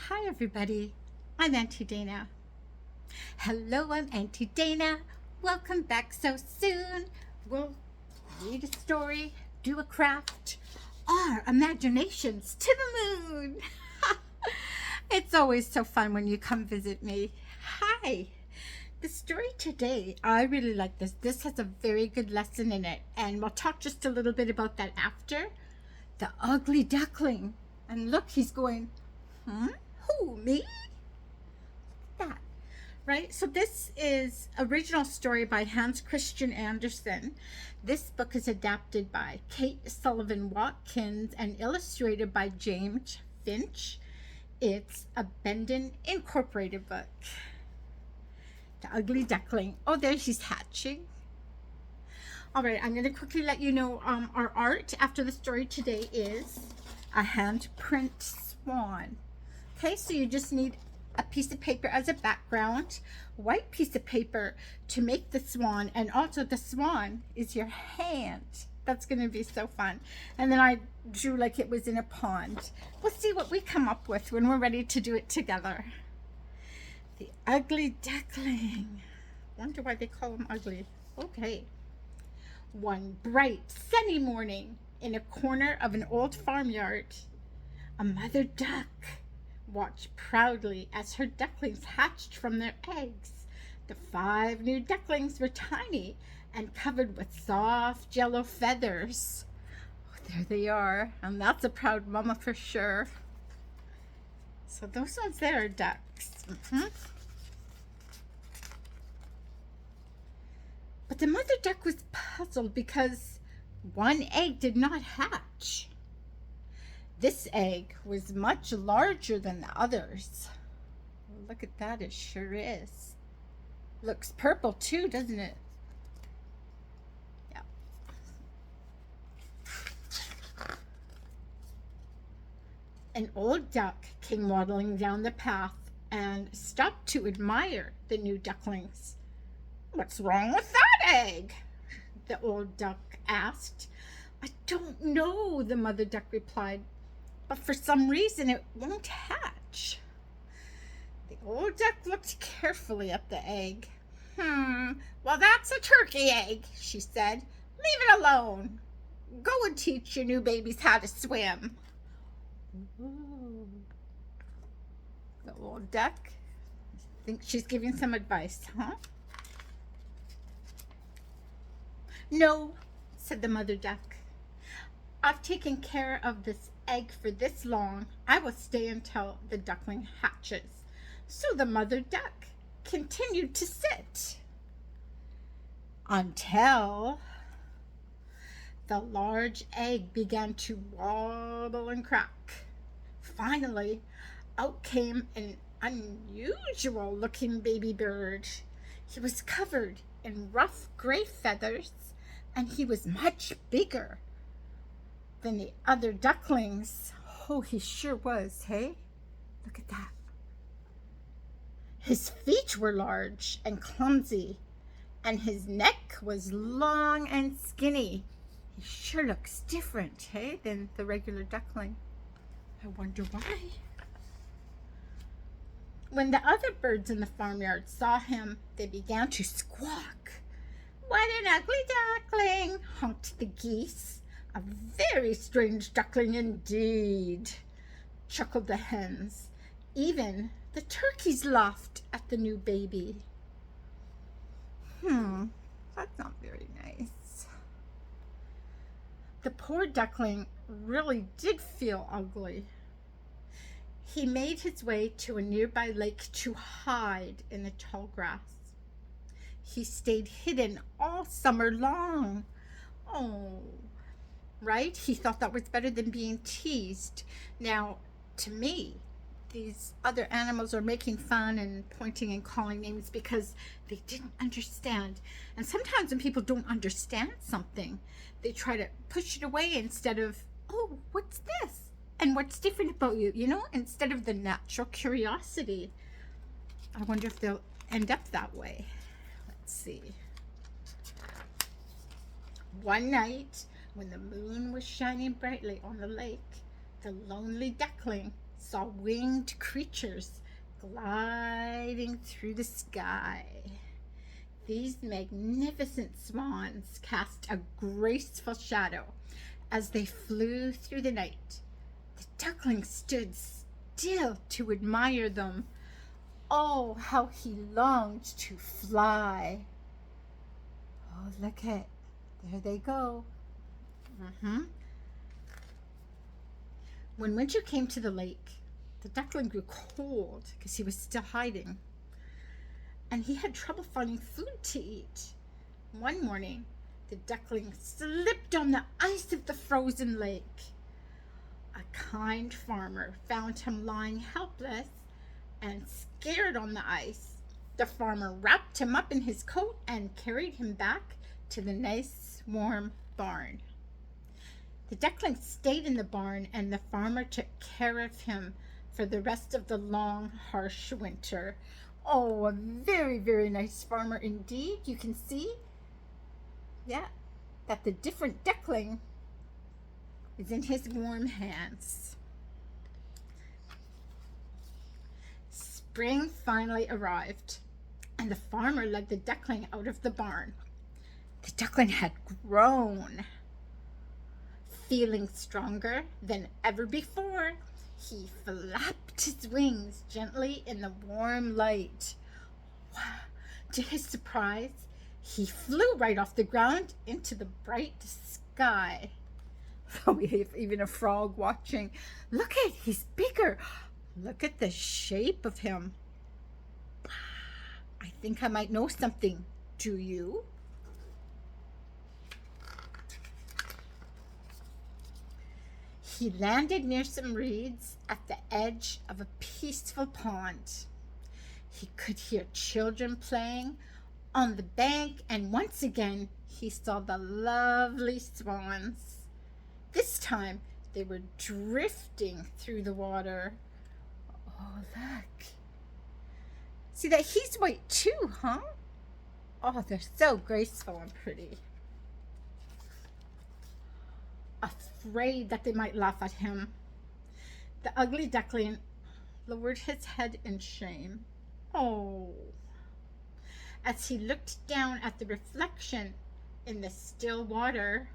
Hi everybody, I'm Auntie Dana. Hello, I'm Auntie Dana. Welcome back so soon. We'll read a story, do a craft, our imaginations to the moon. It's always so fun when you come visit me. Hi. The story today, I really like this. This has a very good lesson in it, and we'll talk just a little bit about that after. The ugly duckling. And look, he's going, who, me? That, right? So this is original story by Hans Christian Andersen. This book is adapted by Kate Sullivan Watkins and illustrated by James Finch. It's a Bendon Incorporated book. The ugly duckling. Oh, there she's hatching. All right, I'm going to quickly let you know our art after the story today is a handprint swan. Okay, so you just need a piece of paper as a background, white piece of paper to make the swan, and also the swan is your hand. That's going to be so fun. And then I drew like it was in a pond. We'll see what we come up with when we're ready to do it together. The ugly duckling. Wonder why they call him ugly. Okay. One bright, sunny morning, in a corner of an old farmyard, a mother duck watched proudly as her ducklings hatched from their eggs. The 5 new ducklings were tiny and covered with soft yellow feathers. Oh, there they are, and that's a proud mama for sure. So those ones there are ducks. But the mother duck was puzzled because one egg did not hatch. This egg was much larger than the others. Look at that, it sure is. Looks purple too, doesn't it? Yeah. An old duck came waddling down the path and stopped to admire the new ducklings. "What's wrong with that egg?" the old duck asked. "I don't know," the mother duck replied, "but for some reason it won't hatch." The old duck looked carefully at the egg. Well, that's a turkey egg," she said. "Leave it alone. Go and teach your new babies how to swim." Ooh. The old duck, I think she's giving some advice, huh? "No," said the mother duck. "I've taken care of this egg for this long. I will stay until the duckling hatches." So the mother duck continued to sit until the large egg began to wobble and crack. Finally, out came an unusual looking baby bird. He was covered in rough gray feathers, and he was much bigger than the other ducklings. Oh, he sure was, hey? Look at that. His feet were large and clumsy, and his neck was long and skinny. He sure looks different, hey, than the regular duckling. I wonder why. When the other birds in the farmyard saw him, they began to squawk. "What an ugly duckling!" honked the geese. "A very strange duckling indeed," chuckled the hens. Even the turkeys laughed at the new baby. That's not very nice. The poor duckling really did feel ugly. He made his way to a nearby lake to hide in the tall grass. He stayed hidden all summer long. Oh, right? He thought that was better than being teased. Now, to me, these other animals are making fun and pointing and calling names because they didn't understand. And sometimes when people don't understand something, they try to push it away instead of, "Oh, what's this? And what's different about you?" Instead of the natural curiosity. I wonder if they'll end up that way. Let's see. One night, when the moon was shining brightly on the lake, the lonely duckling saw winged creatures gliding through the sky. These magnificent swans cast a graceful shadow as they flew through the night. The duckling stood still to admire them. Oh, how he longed to fly. Oh, look at, there they go. When winter came to the lake, the duckling grew cold because he was still hiding, and he had trouble finding food to eat. One morning, the duckling slipped on the ice of the frozen lake. A kind farmer found him lying helpless and scared on the ice. The farmer wrapped him up in his coat and carried him back to the nice warm barn. The duckling stayed in the barn, and the farmer took care of him for the rest of the long, harsh winter. Oh, a very, very nice farmer indeed. You can see, that the different duckling is in his warm hands. Spring finally arrived, and the farmer led the duckling out of the barn. The duckling had grown. Feeling stronger than ever before, he flapped his wings gently in the warm light. Wow. To his surprise, he flew right off the ground into the bright sky. Oh, we have even a frog watching. Look at, he's bigger. Look at the shape of him. I think I might know something. Do you? He landed near some reeds at the edge of a peaceful pond. He could hear children playing on the bank, and once again he saw the lovely swans. This time they were drifting through the water. Oh, look. See that he's white too, huh? Oh, they're so graceful and pretty. Afraid that they might laugh at him, the ugly duckling lowered his head in shame. Oh. As he looked down at the reflection in the still water,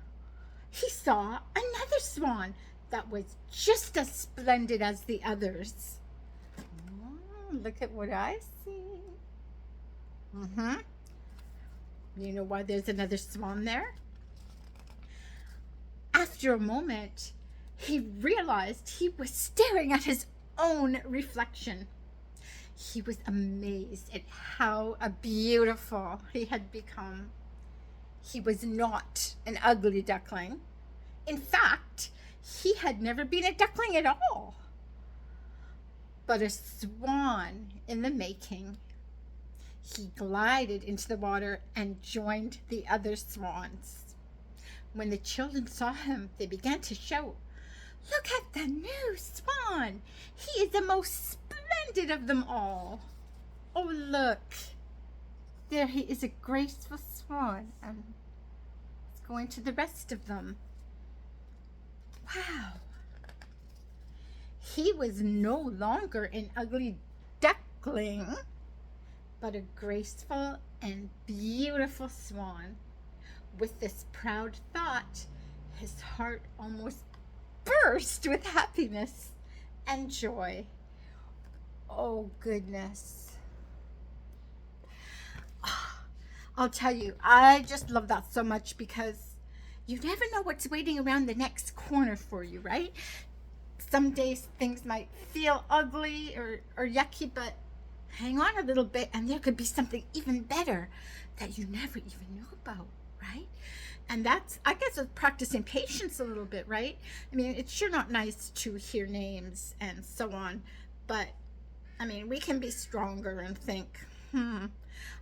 he saw another swan that was just as splendid as the others. Oh, look at what I see. You know why there's another swan there? After a moment, he realized he was staring at his own reflection. He was amazed at how beautiful he had become. He was not an ugly duckling. In fact, he had never been a duckling at all, but a swan in the making. He glided into the water and joined the other swans. When the children saw him, they began to shout, "Look at the new swan! He is the most splendid of them all!" Oh, look! There he is, a graceful swan, and it's going to the rest of them. Wow! He was no longer an ugly duckling, but a graceful and beautiful swan. With this proud thought, his heart almost burst with happiness and joy. Oh, goodness. I'll tell you, I just love that so much because you never know what's waiting around the next corner for you, right? Some days things might feel ugly or yucky, but hang on a little bit and there could be something even better that you never even knew about. Right? And that's, I guess, it's practicing patience a little bit, right? I mean, it's sure not nice to hear names and so on, but I mean, we can be stronger and think,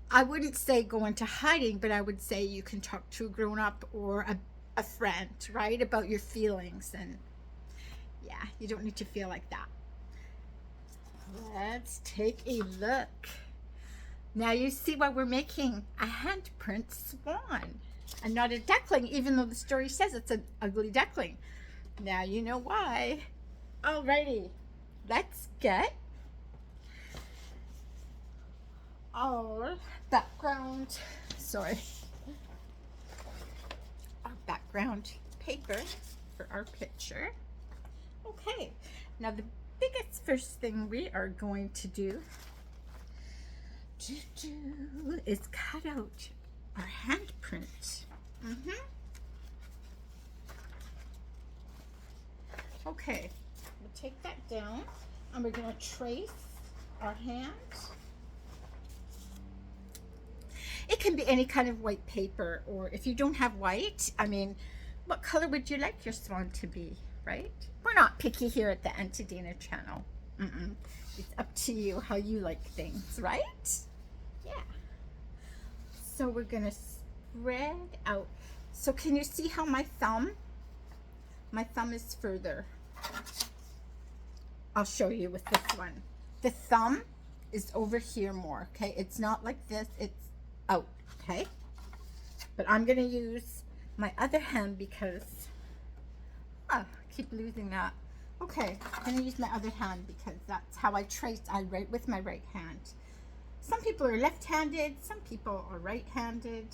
I wouldn't say go into hiding, but I would say you can talk to a grown-up or a friend, right, about your feelings. And yeah, you don't need to feel like that. Let's take a look. Now you see why we're making a handprint swan and not a duckling, even though the story says it's an ugly duckling. Now you know why. Alrighty, let's get our background, our background paper for our picture. Okay, now the biggest first thing we are going to do is cut out our handprint. Okay, we'll take that down and we're going to trace our hand. It can be any kind of white paper, or if you don't have white, I mean, what color would you like your swan to be, right? We're not picky here at the Auntie Dana channel. It's up to you how you like things, right? Yeah. So we're gonna spread out. So can you see how my thumb is further? I'll show you with this one. The thumb is over here more, okay? It's not like this, it's out, okay? But I'm gonna use my other hand because, I keep losing that. Okay, I'm gonna use my other hand because that's how I trace. I write with my right hand. Some people are left-handed, some people are right-handed.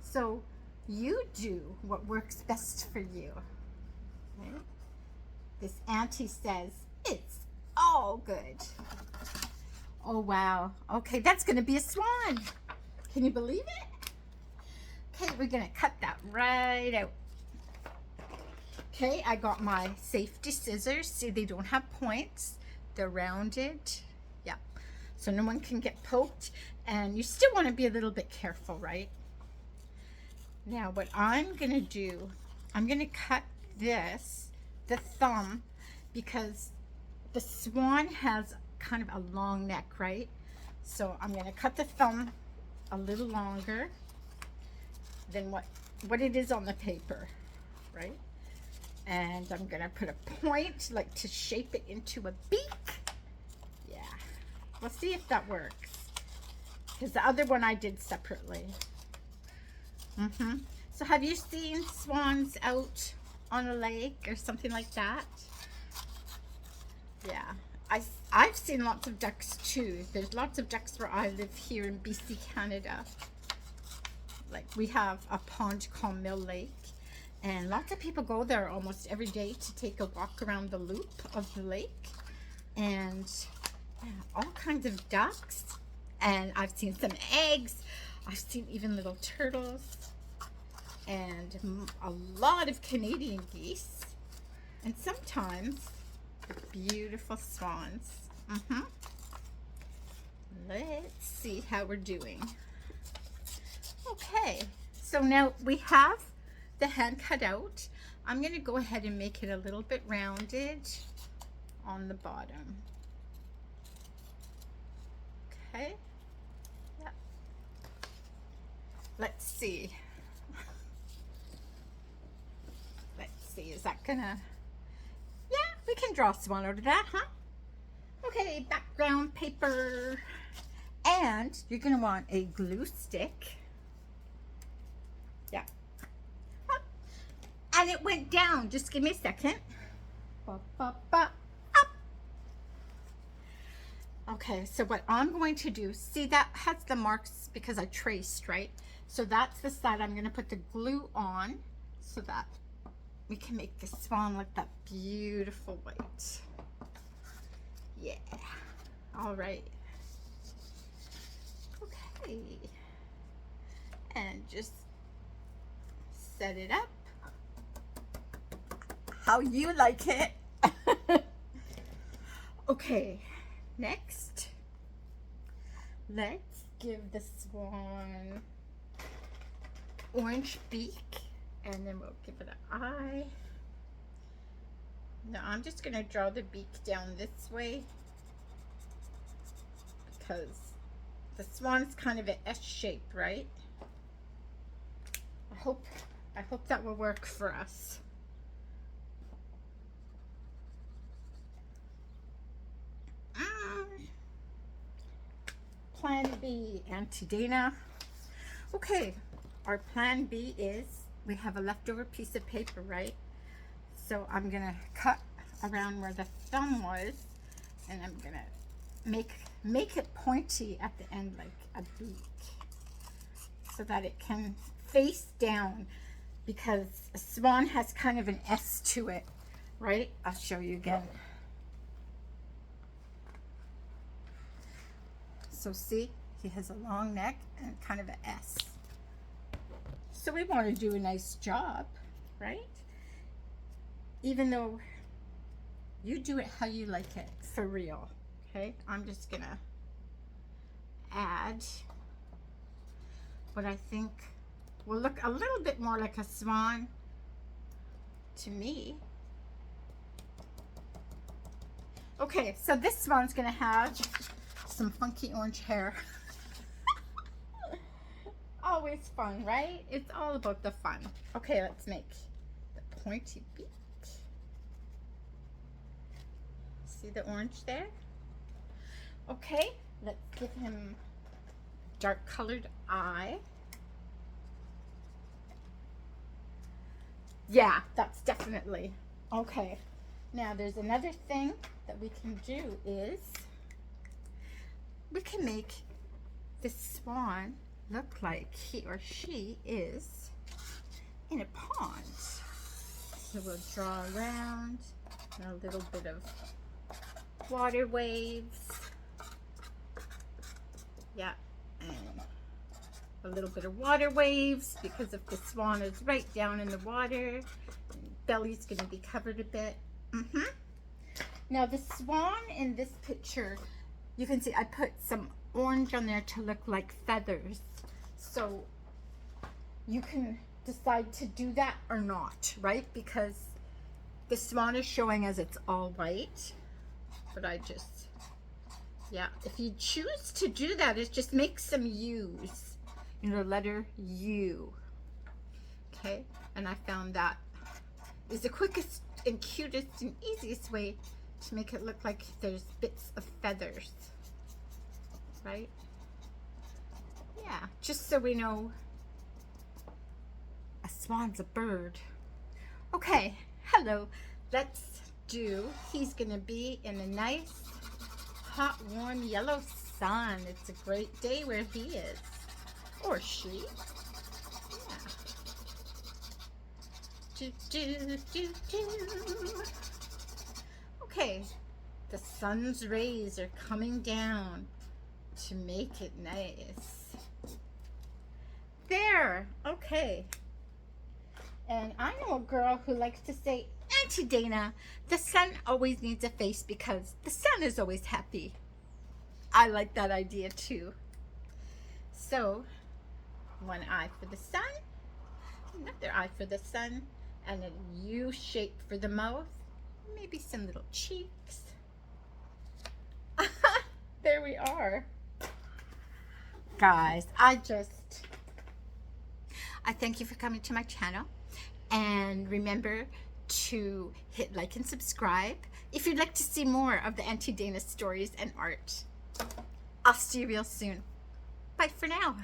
So you do what works best for you. Okay? This auntie says it's all good. Oh wow. Okay, that's gonna be a swan. Can you believe it? Okay, we're gonna cut that right out. Okay, I got my safety scissors. See, they don't have points. They're rounded. Yeah, so no one can get poked. And you still want to be a little bit careful, right? Now, what I'm gonna do, I'm gonna cut this, the thumb, because the swan has kind of a long neck, right? So I'm gonna cut the thumb a little longer than what it is on the paper, right? And I'm gonna put a point, like to shape it into a beak. Yeah, we'll see if that works, because the other one I did separately. So have you seen swans out on a lake or something like that? Yeah, I've seen lots of ducks too. There's lots of ducks where I live here in BC, Canada. Like, we have a pond called Mill Lake, and lots of people go there almost every day to take a walk around the loop of the lake. And yeah, all kinds of ducks, and I've seen some eggs. I've seen even little turtles, and a lot of Canadian geese, and sometimes beautiful swans. Let's see how we're doing. Okay, so now we have the hand cut out. I'm going to go ahead and make it a little bit rounded on the bottom. Okay. Yep. Let's see. Let's see, is that gonna... Yeah, we can draw a swan out of that, huh? Okay, background paper. And you're going to want a glue stick. Yeah. And it went down. Just give me a second. Up. Okay, so what I'm going to do, see that has the marks because I traced, right? So that's the side I'm going to put the glue on so that we can make the swan look that beautiful white. Yeah. All right. Okay. And just set it up how you like it. Okay, next, let's give the swan orange beak, and then we'll give it an eye. Now I'm just going to draw the beak down this way because the swan's kind of an S shape, right? I hope that will work for us. Plan B, Auntie Dana. Okay, our plan B is we have a leftover piece of paper, right? So I'm gonna cut around where the thumb was, and I'm gonna make it pointy at the end like a beak so that it can face down, because a swan has kind of an S to it, right? I'll show you again. So see, he has a long neck and kind of an S. So we want to do a nice job, right? Even though you do it how you like it, for real, okay? I'm just gonna add what I think will look a little bit more like a swan to me. Okay, so this swan's gonna have some funky orange hair. Always fun, right? It's all about the fun. Okay, let's make the pointy beak. See the orange there? Okay, let's give him dark colored eye. Yeah, that's definitely. Okay, now there's another thing that we can do is we can make this swan look like he or she is in a pond. So we'll draw around a little bit of water waves. Yeah, and a little bit of water waves, because if the swan is right down in the water, belly's going to be covered a bit. Now the swan in this picture, you can see I put some orange on there to look like feathers. So you can decide to do that or not, right? Because the swan is showing as it's all white. But I just, yeah, if you choose to do that, is just make some U's, you know, letter U. Okay, and I found that is the quickest and cutest and easiest way to make it look like there's bits of feathers, right? Yeah, just so we know a swan's a bird. Okay, hello, let's do, he's gonna be in a nice, hot, warm, yellow sun. It's a great day where he is, or she. Yeah. Okay, the sun's rays are coming down to make it nice. There, okay. And I know a girl who likes to say, Auntie Dana, the sun always needs a face because the sun is always happy. I like that idea too. So, one eye for the sun, another eye for the sun, and a U shape for the mouth, maybe some little cheeks. There we are. Guys, I thank you for coming to my channel, and remember to hit like and subscribe if you'd like to see more of the Auntie Dana stories and art. I'll see you real soon. Bye for now.